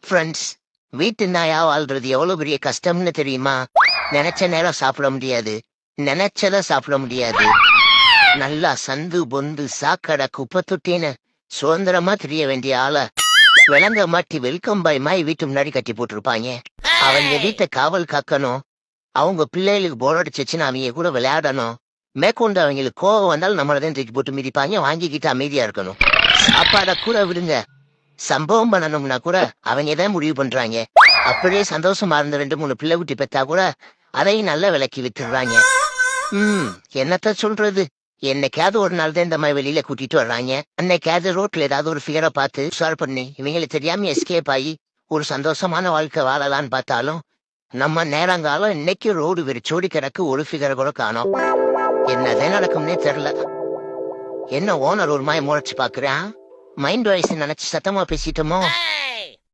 Friends, வீட்டு நாயா வாழ்றது எவ்வளவு பெரிய கஷ்டம்னு தெரியுமா? நினைச்ச நேரம் சாப்பிட முடியாது, நினைச்சத சாப்பிட முடியாது. நல்லா சந்து பொந்து சாக்கடை குப்பை தொட்டின்னு சுதந்திரமா தெரிய வேண்டிய ஆள விலங்க மாட்டி வெல்கம் பாய் மாய் வீட்டு முன்னாடி கட்டி போட்டிருப்பாங்க. அவங்க வீட்டை காவல் காக்கணும். அவங்க பிள்ளைகளுக்கு போர் அடிச்சிச்சுன்னு அவங்க கூட விளையாடணும். மேற்கொண்டு அவங்களுக்கு கோவம் வந்தாலும் நம்மளதான் தூக்கி போட்டு மிதிப்பாங்க. வாங்கிக்கிட்டு அமைதியா இருக்கணும். சாப்பாட கூட விடுங்க, சம்பவம் பண்ணணும்னா கூட அவங்க தான் முடிவு பண்றாங்க. அப்படியே சந்தோஷமா இருந்த 2-3 பிள்ளை குட்டி பெத்தா கூட அதையும் நல்ல விலைக்கு விட்டுடுறாங்க. என்னத்த சொல்றது? என்னைக்காவது ஒரு நாள் தான் இந்த மாதிரி வெளியில கூட்டிட்டு வர்றாங்க. அன்னைக்காவது ரோட்ல ஏதாவது ஒரு ஃபிகரை பார்த்து ஷேர் பண்ணி இவங்களுக்கு தெரியாம எஸ்கேப் ஆகி ஒரு சந்தோஷமான வாழ்க்கை வாழலான்னு பார்த்தாலும் நம்ம நேரங்காலம் இன்னைக்கு ரோடு வெறிச்சோடி கிடக்கு. ஒரு ஃபிகரை கூட காணோம். என்னதான் நடக்கும்னே தெரியல. என்ன ஓனர் ஒரு மாதிரி முறைச்சு பாக்குறான்? மைண்ட் வாய்ஸ் நினைச்சு சத்தமா பேசிட்டோமோ?